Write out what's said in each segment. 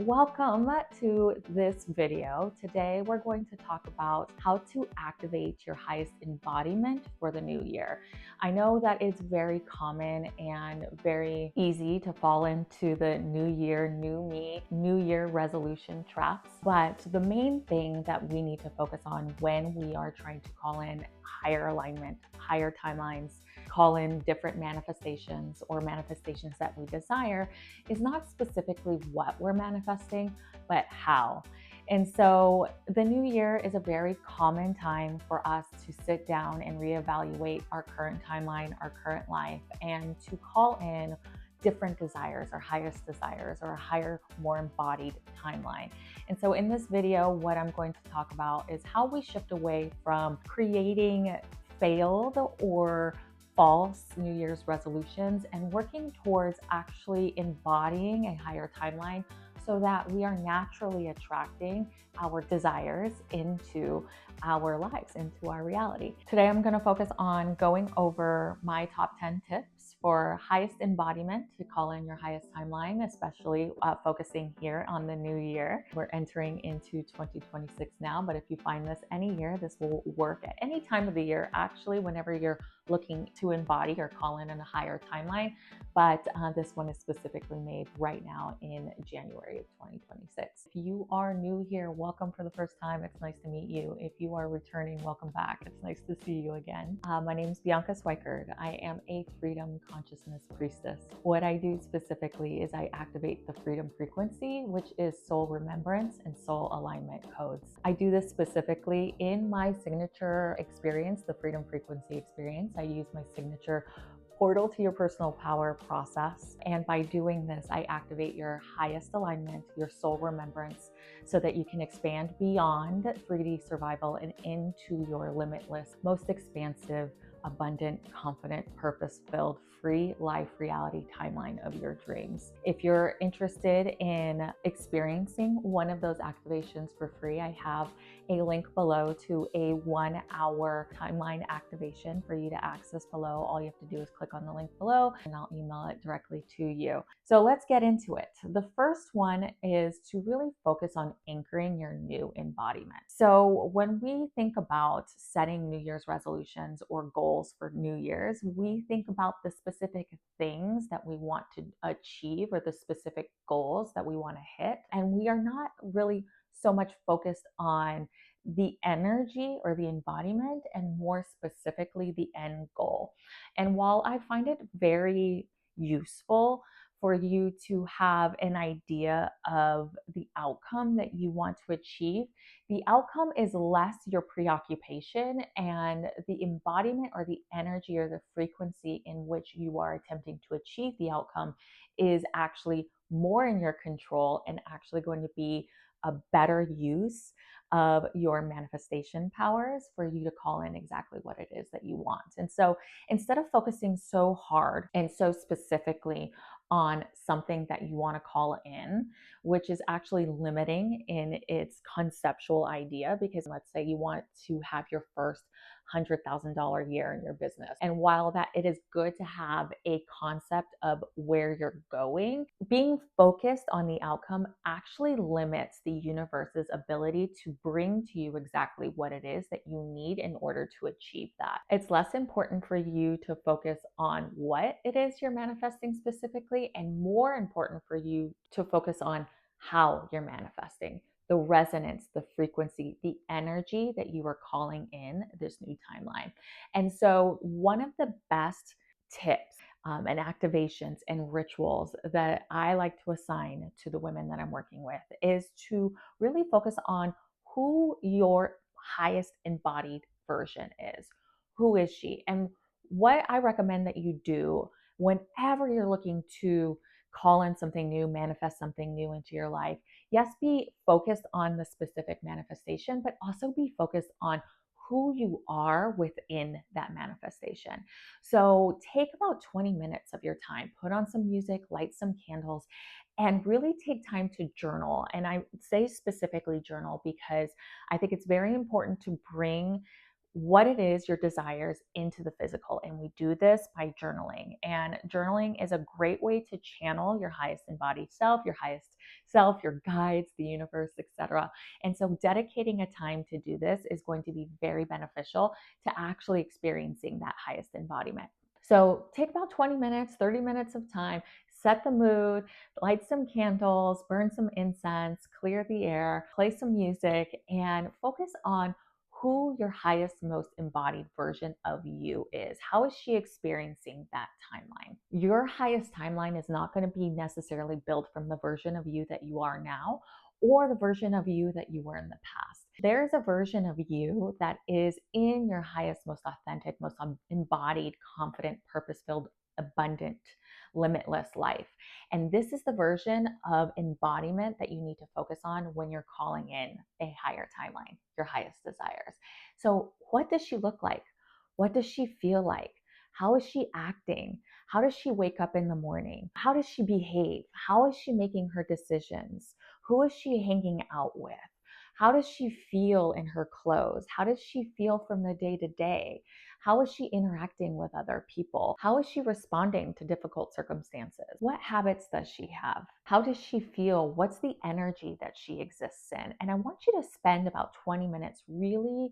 Welcome to this video. Today we're going to talk about how to activate your highest embodiment for the new year. I know that it's very common and very easy to fall into the new year, new me, new year resolution traps, but the main thing that we need to focus on when we are trying to call in higher alignment, higher timelines, call in different manifestations or manifestations that we desire is not specifically what we're manifesting, but how. And so the new year is a very common time for us to sit down and reevaluate our current timeline, our current life, and to call in different desires, our highest desires, or a higher, more embodied timeline. And so in this video, what I'm going to talk about is how we shift away from creating failed or false New Year's resolutions and working towards actually embodying a higher timeline so that we are naturally attracting our desires into our lives, into our reality. Today, I'm going to focus on going over my top 10 tips for highest embodiment to call in your highest timeline, especially focusing here on the new year. We're entering into 2026 now, but if you find this any year, this will work at any time of the year, actually, whenever you're looking to embody or call in a higher timeline. But this one is specifically made right now in January of 2026. If you are new here, welcome for the first time. It's nice to meet you. If you are returning, welcome back. It's nice to see you again. My name is Bianca Swikerd. I am a freedom consciousness priestess. What I do specifically is I activate the freedom frequency, which is soul remembrance and soul alignment codes. I do this specifically in my signature experience, the freedom frequency experience. I use my signature portal to your personal power process. And by doing this, I activate your highest alignment, your soul remembrance, so that you can expand beyond 3D survival and into your limitless, most expansive, abundant, confident, purpose-filled, free life reality timeline of your dreams. If you're interested in experiencing one of those activations for free, I have a link below to a 1-hour timeline activation for you to access below. All you have to do is click on the link below and I'll email it directly to you. So let's get into it. The first one is to really focus on anchoring your new embodiment. So when we think about setting New Year's resolutions or goals for New Year's, we think about the specific things that we want to achieve or the specific goals that we want to hit. And we are not really so much focused on the energy or the embodiment and more specifically the end goal. And while I find it very useful for you to have an idea of the outcome that you want to achieve, the outcome is less your preoccupation, and the embodiment or the energy or the frequency in which you are attempting to achieve the outcome is actually more in your control and actually going to be a better use of your manifestation powers for you to call in exactly what it is that you want. And so instead of focusing so hard and so specifically on something that you want to call in, which is actually limiting in its conceptual idea, because let's say you want to have your first $100,000 year in your business. And while that it is good to have a concept of where you're going, being focused on the outcome actually limits the universe's ability to bring to you exactly what it is that you need in order to achieve that. It's less important for you to focus on what it is you're manifesting specifically, and more important for you to focus on how you're manifesting, the resonance, the frequency, the energy that you are calling in this new timeline. And so one of the best tips and activations and rituals that I like to assign to the women that I'm working with is to really focus on who your highest embodied version is. Who is she? And what I recommend that you do whenever you're looking to call in something new, manifest something new into your life, yes, be focused on the specific manifestation, but also be focused on who you are within that manifestation. So take about 20 minutes of your time, put on some music, light some candles, and really take time to journal. And I say specifically journal because I think it's very important to bring what it is, your desires, into the physical. And we do this by journaling. And journaling is a great way to channel your highest embodied self, your guides, the universe, etc. And so dedicating a time to do this is going to be very beneficial to actually experiencing that highest embodiment. So take about 20 minutes, 30 minutes of time, set the mood, light some candles, burn some incense, clear the air, play some music, and focus on who your highest, most embodied version of you is. How is she experiencing that timeline? Your highest timeline is not going to be necessarily built from the version of you that you are now or the version of you that you were in the past. There's a version of you that is in your highest, most authentic, most embodied, confident, purpose-filled, abundant, limitless life. And this is the version of embodiment that you need to focus on when you're calling in a higher timeline, your highest desires. So, what does she look like? What does she feel like? How is she acting? How does she wake up in the morning? How does she behave? How is she making her decisions? Who is she hanging out with? How does she feel in her clothes? How does she feel from the day to day? How is she interacting with other people? How is she responding to difficult circumstances? What habits does she have? How does she feel? What's the energy that she exists in? And I want you to spend about 20 minutes really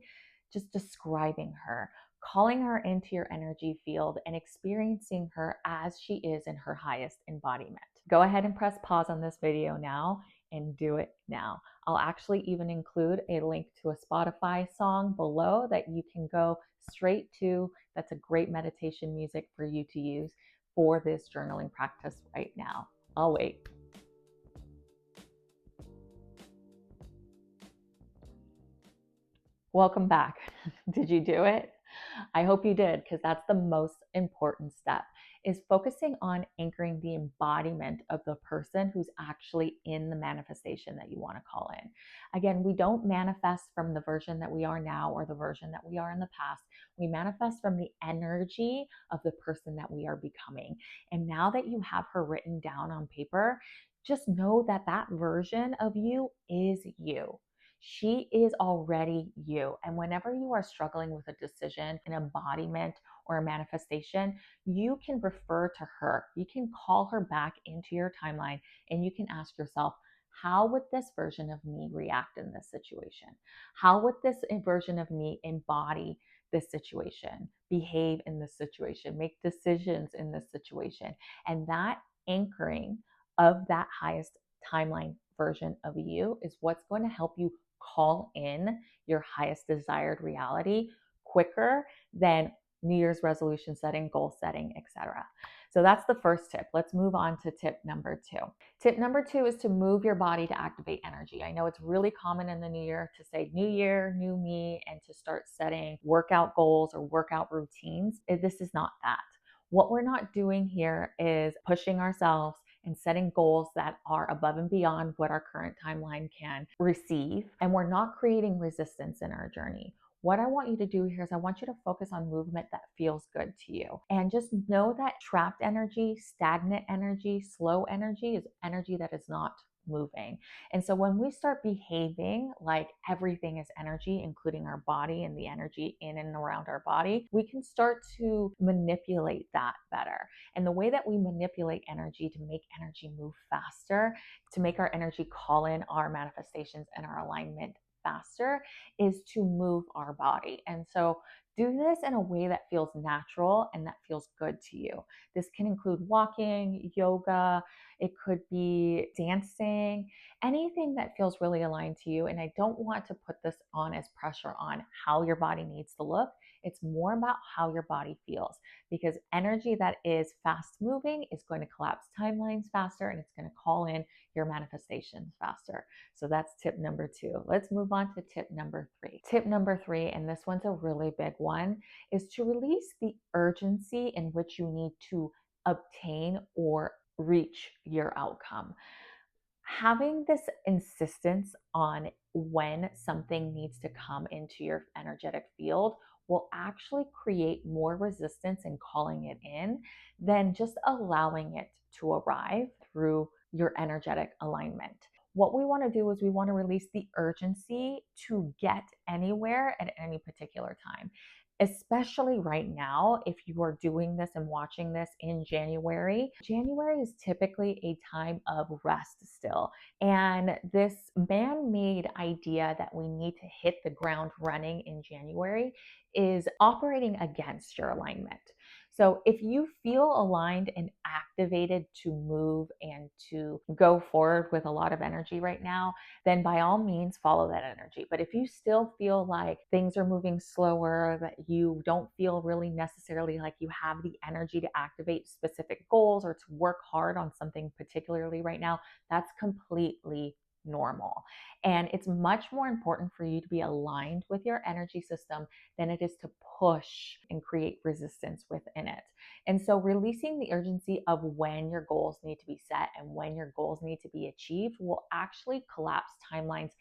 just describing her, calling her into your energy field and experiencing her as she is in her highest embodiment. Go ahead and press pause on this video now and do it now. I'll actually even include a link to a Spotify song below that you can go straight to. That's a great meditation music for you to use for this journaling practice right now. I'll wait. Welcome back. Did you do it? I hope you did, because that's the most important step, is focusing on anchoring the embodiment of the person who's actually in the manifestation that you want to call in. Again, we don't manifest from the version that we are now or the version that we are in the past. We manifest from the energy of the person that we are becoming. And now that you have her written down on paper, just know that that version of you is you. She is already you. And whenever you are struggling with a decision, an embodiment, or a manifestation, you can refer to her. You can call her back into your timeline and you can ask yourself, how would this version of me react in this situation? How would this version of me embody this situation, behave in this situation, make decisions in this situation? And that anchoring of that highest timeline version of you is what's going to help you call in your highest desired reality quicker than New Year's resolution setting, goal setting, etc. So that's the first tip. Let's move on to tip number 2. Tip number 2 is to move your body to activate energy. I know it's really common in the new year to say new year, new me, and to start setting workout goals or workout routines. This is not that. What we're not doing here is pushing ourselves and setting goals that are above and beyond what our current timeline can receive. And we're not creating resistance in our journey. What I want you to do here is I want you to focus on movement that feels good to you. And just know that trapped energy, stagnant energy, slow energy is energy that is not moving. And so when we start behaving like everything is energy, including our body and the energy in and around our body, we can start to manipulate that better. And the way that we manipulate energy to make energy move faster, to make our energy call in our manifestations and our alignment faster, is to move our body. And so do this in a way that feels natural and that feels good to you. This can include walking, yoga, it could be dancing, anything that feels really aligned to you. And I don't want to put this on as pressure on how your body needs to look. It's more about how your body feels, because energy that is fast moving is going to collapse timelines faster and it's going to call in your manifestations faster. So that's tip number 2. Let's move on to tip number 3. Tip number 3, and this one's a really big one, is to release the urgency in which you need to obtain or reach your outcome. Having this insistence on when something needs to come into your energetic field will actually create more resistance in calling it in than just allowing it to arrive through your energetic alignment. what we want to do is we want to release the urgency to get anywhere at any particular time. Especially right now, if you are doing this and watching this in January, January is typically a time of rest still. And this man made idea that we need to hit the ground running in January is operating against your alignment. So if you feel aligned and activated to move and to go forward with a lot of energy right now, then by all means follow that energy. But if you still feel like things are moving slower, that you don't feel really necessarily like you have the energy to activate specific goals or to work hard on something particularly right now, that's completely normal. And it's much more important for you to be aligned with your energy system than it is to push and create resistance within it. And so releasing the urgency of when your goals need to be set and when your goals need to be achieved will actually collapse timelines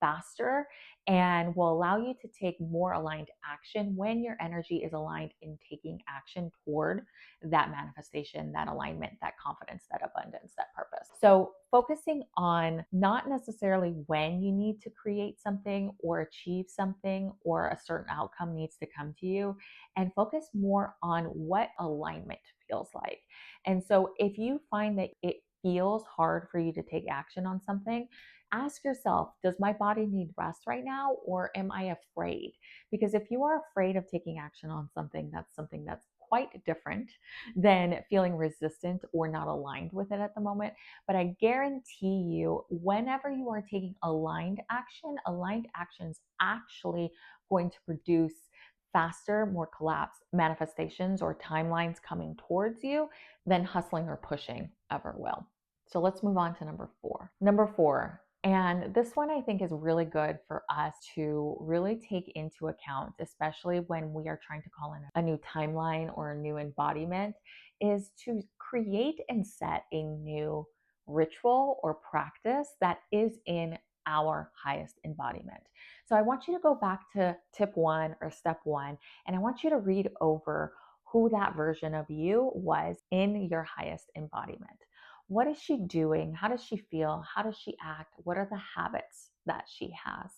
faster and will allow you to take more aligned action when your energy is aligned in taking action toward that manifestation, that alignment, that confidence, that abundance, that purpose. So focusing on not necessarily when you need to create something or achieve something or a certain outcome needs to come to you, and focus more on what alignment feels like. And so if you find that it feels hard for you to take action on something, ask yourself, does my body need rest right now, or am I afraid? Because if you are afraid of taking action on something that's quite different than feeling resistant or not aligned with it at the moment. But I guarantee you, whenever you are taking aligned actions actually going to produce faster, more collapsed manifestations or timelines coming towards you than hustling or pushing ever will. So let's move on to number four. Number four, and this one I think is really good for us to really take into account, especially when we are trying to call in a new timeline or a new embodiment, is to create and set a new ritual or practice that is in our highest embodiment. So I want you to go back to tip one or step one, and I want you to read over who that version of you was in your highest embodiment. What is she doing? How does she feel? How does she act? What are the habits that she has?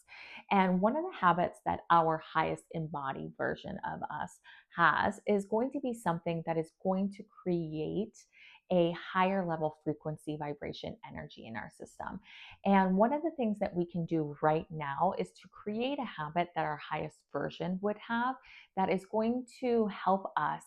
And one of the habits that our highest embodied version of us has is going to be something that is going to create a higher level frequency, vibration, energy in our system. And one of the things that we can do right now is to create a habit that our highest version would have that is going to help us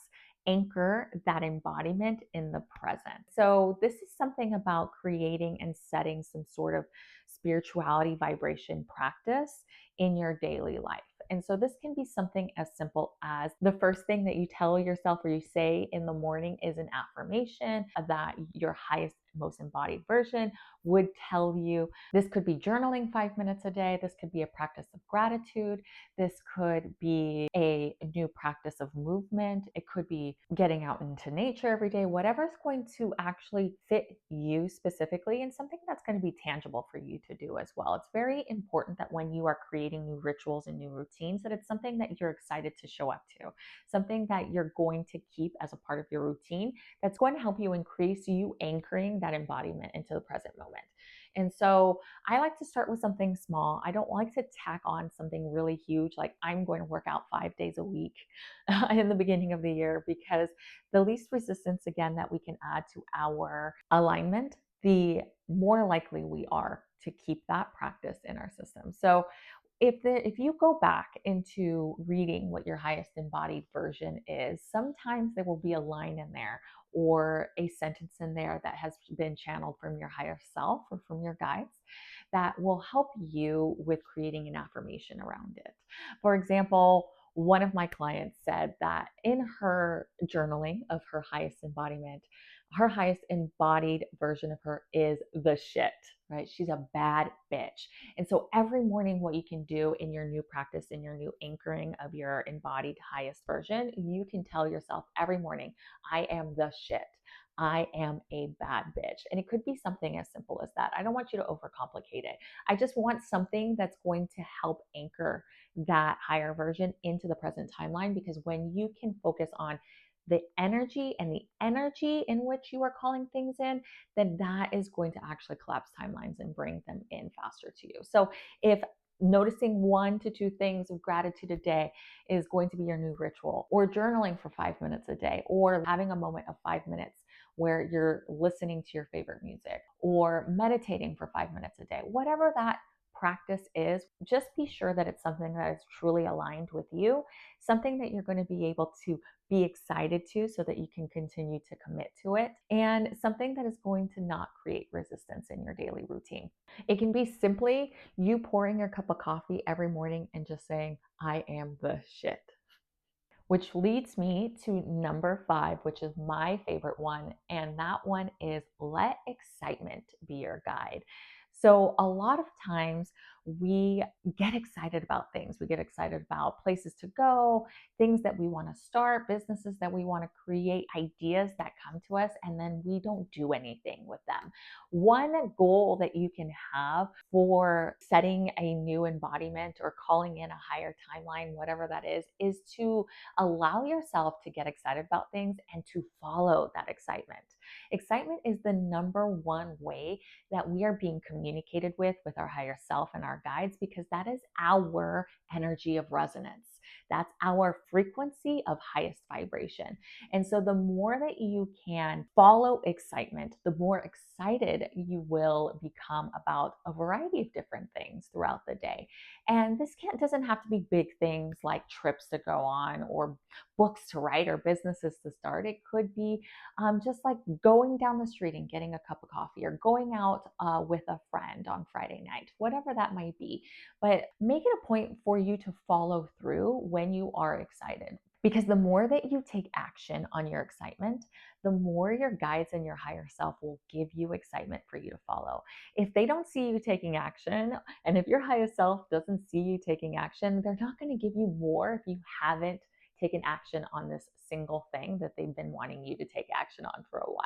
anchor that embodiment in the present. So, this is something about creating and setting some sort of spirituality vibration practice in your daily life. And so, this can be something as simple as the first thing that you tell yourself or you say in the morning is an affirmation that your highest, most embodied version would tell you. This could be journaling 5 minutes a day. This could be a practice of gratitude. This could be a new practice of movement. It could be getting out into nature every day, whatever's going to actually fit you specifically and something that's going to be tangible for you to do as well. It's very important that when you are creating new rituals and new routines, that it's something that you're excited to show up to, something that you're going to keep as a part of your routine that's going to help you increase you anchoring that embodiment into the present moment. And so I like to start with something small. I don't like to tack on something really huge, like I'm going to work out 5 days a week in the beginning of the year, because the least resistance, again, that we can add to our alignment, the more likely we are to keep that practice in our system. So if you go back into reading what your highest embodied version is, sometimes there will be a line in there or a sentence in there that has been channeled from your higher self or from your guides that will help you with creating an affirmation around it. For example, one of my clients said that in her journaling of her highest embodiment, her highest embodied version of her is the shit, right? She's a bad bitch. And so every morning, what you can do in your new practice, in your new anchoring of your embodied highest version, you can tell yourself every morning, I am the shit. I am a bad bitch. And it could be something as simple as that. I don't want you to overcomplicate it. I just want something that's going to help anchor that higher version into the present timeline, because when you can focus on the energy and the energy in which you are calling things in, then that is going to actually collapse timelines and bring them in faster to you. So if noticing 1 to 2 things of gratitude a day is going to be your new ritual, or journaling for 5 minutes a day, or having a moment of 5 minutes where you're listening to your favorite music, or meditating for 5 minutes a day, whatever that practice is, just be sure that it's something that is truly aligned with you, something that you're going to be able to be excited to so that you can continue to commit to it, and something that is going to not create resistance in your daily routine. It can be simply you pouring your cup of coffee every morning and just saying, I am the shit. Which leads me to number 5, which is my favorite one. And that one is let excitement be your guide. So, a lot of times we get excited about things. We get excited about places to go, things that we want to start, businesses that we want to create, ideas that come to us, and then we don't do anything with them. One goal that you can have for setting a new embodiment or calling in a higher timeline, whatever that is to allow yourself to get excited about things and to follow that excitement. Excitement is the number one way that we are being communicated with our higher self and our guides, because that is our energy of resonance. That's our frequency of highest vibration. And so the more that you can follow excitement, the more excited you will become about a variety of different things throughout the day. And this doesn't have to be big things like trips to go on or books to write or businesses to start. It could be just like going down the street and getting a cup of coffee, or going out with a friend on Friday night, whatever that might be. But make it a point for you to follow through when you are excited. Because the more that you take action on your excitement, the more your guides and your higher self will give you excitement for you to follow. If they don't see you taking action, and if your higher self doesn't see you taking action, they're not going to give you more if you haven't taken action on this single thing that they've been wanting you to take action on for a while.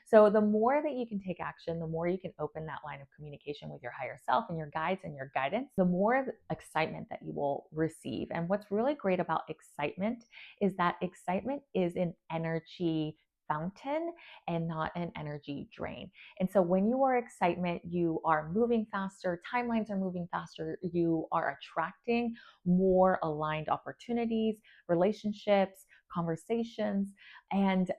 So the more that you can take action, the more you can open that line of communication with your higher self and your guides and your guidance, the more excitement that you will receive. And what's really great about excitement is that excitement is an energy fountain and not an energy drain. And so when you are excitement, you are moving faster, timelines are moving faster, you are attracting more aligned opportunities, relationships, conversations, and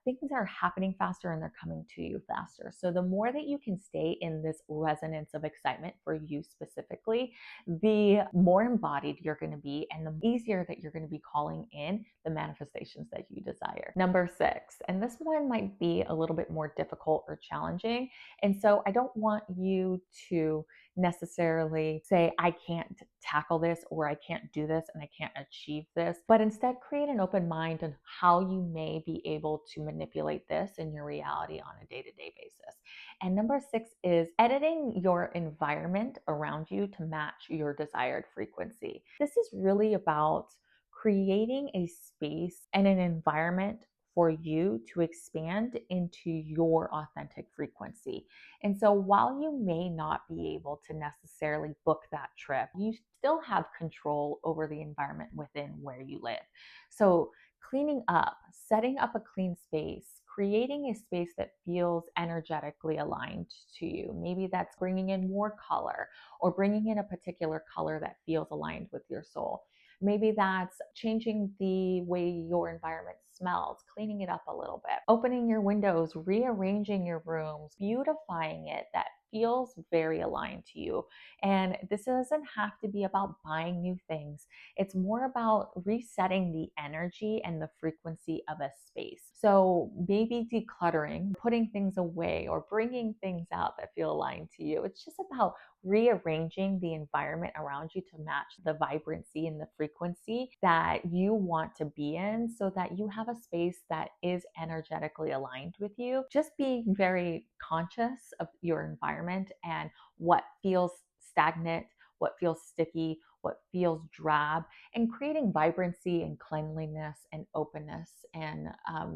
things are happening faster and they're coming to you faster. So the more that you can stay in this resonance of excitement for you specifically, the more embodied you're going to be, and the easier that you're going to be calling in the manifestations that you desire. Number 6, and this one might be a little bit more difficult or challenging. And so I don't want you to necessarily say, I can't tackle this, or I can't do this, and I can't achieve this, but instead create an open mind on how you may be able to manipulate this in your reality on a day-to-day basis. And number 6 is editing your environment around you to match your desired frequency. This is really about creating a space and an environment for you to expand into your authentic frequency. And so while you may not be able to necessarily book that trip, you still have control over the environment within where you live. So cleaning up, setting up a clean space, creating a space that feels energetically aligned to you. Maybe that's bringing in more color, or bringing in a particular color that feels aligned with your soul. Maybe that's changing the way your environment smells, cleaning it up a little bit, opening your windows, rearranging your rooms, beautifying it that feels very aligned to you. And this doesn't have to be about buying new things. It's more about resetting the energy and the frequency of a space. So maybe decluttering, putting things away, or bringing things out that feel aligned to you. It's just about rearranging the environment around you to match the vibrancy and the frequency that you want to be in, so that you have a space that is energetically aligned with you. Just being very conscious of your environment and what feels stagnant, what feels sticky, what feels drab, and creating vibrancy and cleanliness and openness, and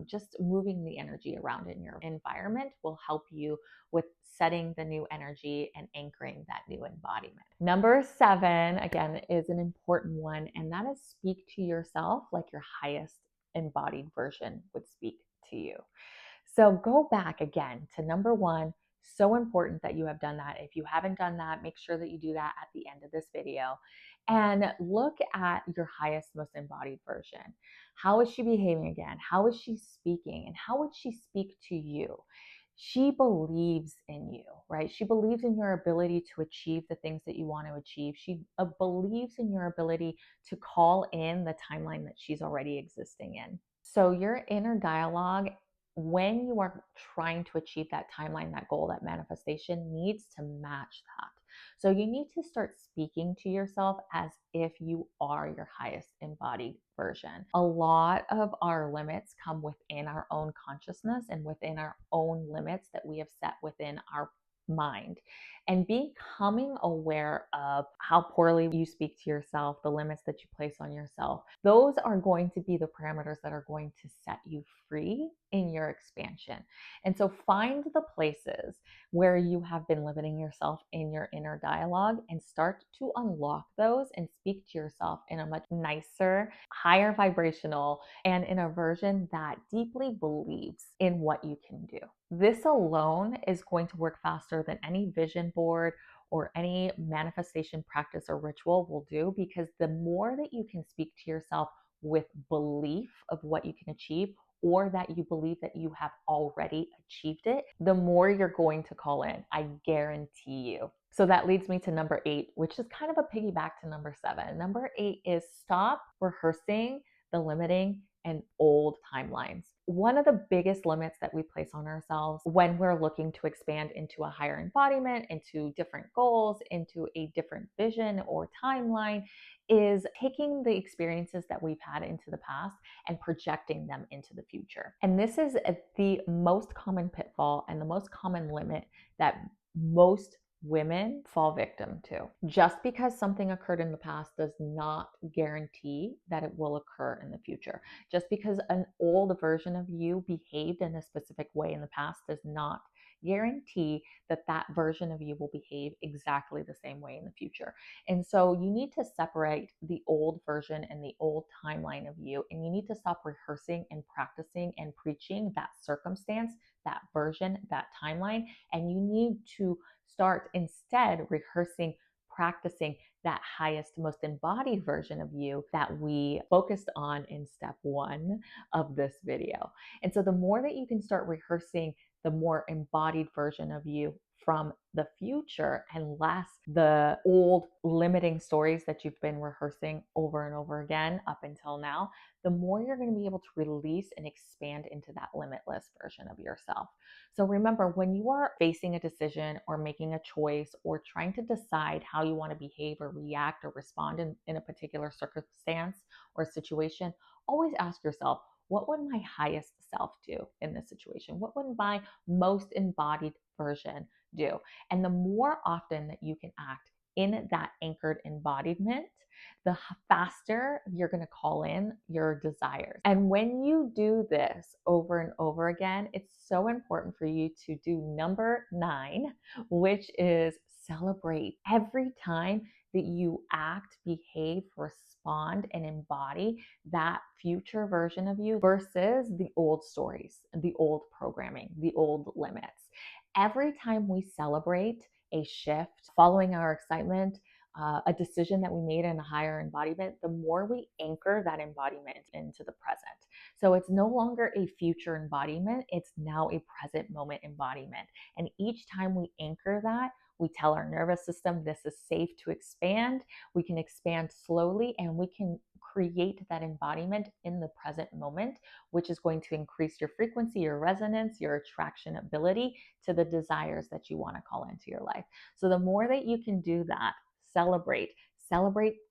just moving the energy around in your environment will help you with setting the new energy and anchoring that new embodiment. Number 7, again, is an important one, and that is speak to yourself like your highest embodied version would speak to you. So go back again to number one. So important that you have done that. If you haven't done that, make sure that you do that at the end of this video and look at your highest, most embodied version. How is she behaving again? How is she speaking? And how would she speak to you? She believes in you, right? She believes in your ability to achieve the things that you want to achieve. She believes in your ability to call in the timeline that she's already existing in. So your inner dialogue, when you are trying to achieve that timeline, that goal, that manifestation, needs to match that. So you need to start speaking to yourself as if you are your highest embodied version. A lot of our limits come within our own consciousness and within our own limits that we have set within our mind. And becoming aware of how poorly you speak to yourself, the limits that you place on yourself, those are going to be the parameters that are going to set you free in your expansion. And so find the places where you have been limiting yourself in your inner dialogue and start to unlock those and speak to yourself in a much nicer, higher vibrational, and in a version that deeply believes in what you can do. This alone is going to work faster than any vision board or any manifestation practice or ritual will do, because the more that you can speak to yourself with belief of what you can achieve, or that you believe that you have already achieved it, the more you're going to call in. I guarantee you. So that leads me to number 8, which is kind of a piggyback to number 7. Number 8 is stop rehearsing the limiting and old timelines. One of the biggest limits that we place on ourselves when we're looking to expand into a higher embodiment, into different goals, into a different vision or timeline, is taking the experiences that we've had into the past and projecting them into the future. And this is the most common pitfall and the most common limit that most women fall victim to. Just because something occurred in the past does not guarantee that it will occur in the future. Just because an old version of you behaved in a specific way in the past does not guarantee that that version of you will behave exactly the same way in the future. And so you need to separate the old version and the old timeline of you, and you need to stop rehearsing and practicing and preaching that circumstance, that version, that timeline, and you need to start instead rehearsing, practicing that highest, most embodied version of you that we focused on in step 1 of this video. And so the more that you can start rehearsing the more embodied version of you from the future and less the old limiting stories that you've been rehearsing over and over again up until now, the more you're going to be able to release and expand into that limitless version of yourself. So remember, when you are facing a decision or making a choice or trying to decide how you want to behave or react or respond in a particular circumstance or situation, always ask yourself, what would my highest self do in this situation? What would my most embodied version do? And the more often that you can act in that anchored embodiment, the faster you're going to call in your desires. And when you do this over and over again, it's so important for you to do number 9, which is celebrate every time that you act, behave, respond, and embody that future version of you versus the old stories, the old programming, the old limits. Every time we celebrate a shift following our excitement, a decision that we made in a higher embodiment, the more we anchor that embodiment into the present. So it's no longer a future embodiment, it's now a present moment embodiment. And each time we anchor that, we tell our nervous system this is safe to expand. We can expand slowly and we can create that embodiment in the present moment, which is going to increase your frequency, your resonance, your attraction ability to the desires that you want to call into your life. So the more that you can do that, celebrate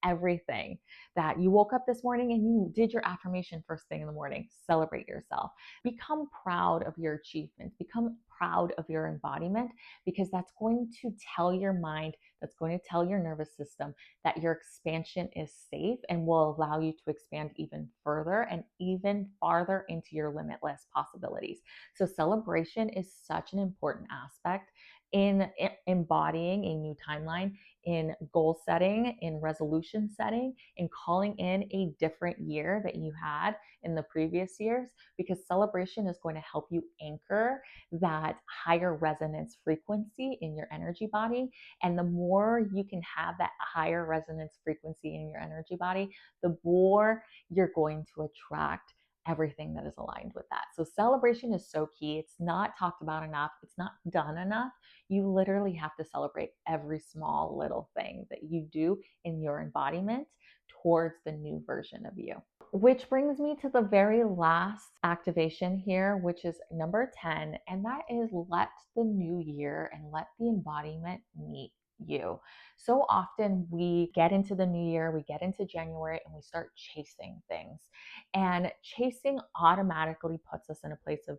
everything. That you woke up this morning and you did your affirmation first thing in the morning. Celebrate yourself. Become proud of your achievements. Become proud of your embodiment, because that's going to tell your mind, that's going to tell your nervous system that your expansion is safe and will allow you to expand even further and even farther into your limitless possibilities. So celebration is such an important aspect in embodying a new timeline, in goal setting, in resolution setting, in calling in a different year that you had in the previous years, because celebration is going to help you anchor that higher resonance frequency in your energy body. And the more you can have that higher resonance frequency in your energy body, the more you're going to attract everything that is aligned with that. So celebration is so key. It's not talked about enough. It's not done enough. You literally have to celebrate every small little thing that you do in your embodiment towards the new version of you. Which brings me to the very last activation here, which is number 10, and that is let the new year and let the embodiment meet you. So often we get into the new year, we get into January, and we start chasing things. And chasing automatically puts us in a place of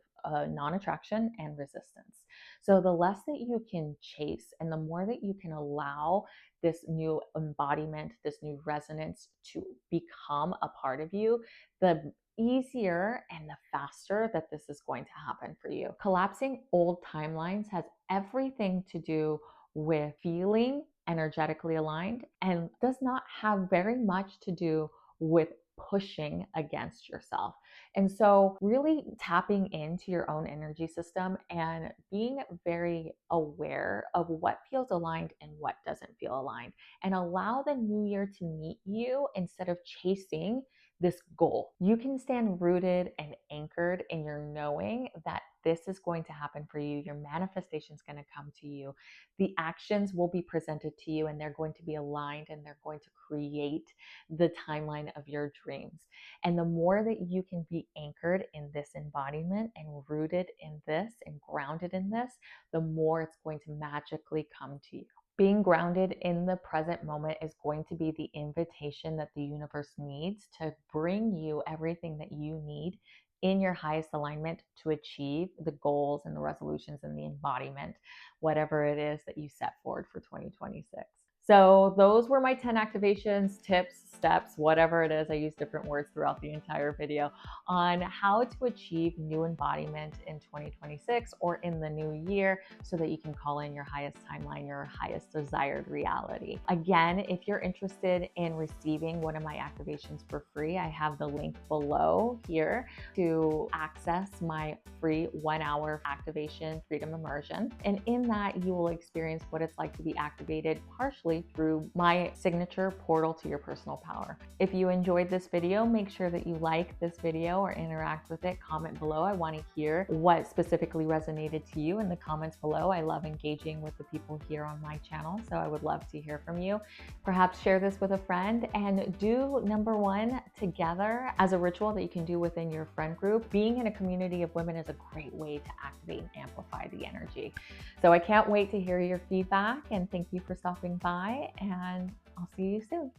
non-attraction and resistance. So the less that you can chase and the more that you can allow this new embodiment, this new resonance to become a part of you, the easier and the faster that this is going to happen for you. Collapsing old timelines has everything to do with feeling energetically aligned and does not have very much to do with pushing against yourself. And so, really tapping into your own energy system and being very aware of what feels aligned and what doesn't feel aligned, and allow the new year to meet you instead of chasing this goal. You can stand rooted and anchored in your knowing that this is going to happen for you. Your manifestation is going to come to you. The actions will be presented to you and they're going to be aligned and they're going to create the timeline of your dreams. And the more that you can be anchored in this embodiment and rooted in this and grounded in this, the more it's going to magically come to you. Being grounded in the present moment is going to be the invitation that the universe needs to bring you everything that you need in your highest alignment to achieve the goals and the resolutions and the embodiment, whatever it is that you set forward for 2026. So those were my 10 activations, tips, steps, whatever it is. I use different words throughout the entire video on how to achieve new embodiment in 2026 or in the new year so that you can call in your highest timeline, your highest desired reality. Again, if you're interested in receiving one of my activations for free, I have the link below here to access my free 1-hour activation freedom immersion. And in that, you will experience what it's like to be activated partially through my signature portal to your personal power. If you enjoyed this video, make sure that you like this video or interact with it. Comment below. I want to hear what specifically resonated to you in the comments below. I love engaging with the people here on my channel, so I would love to hear from you. Perhaps share this with a friend and do number 1 together as a ritual that you can do within your friend group. Being in a community of women is a great way to activate and amplify the energy. So I can't wait to hear your feedback, and thank you for stopping by, and I'll see you soon.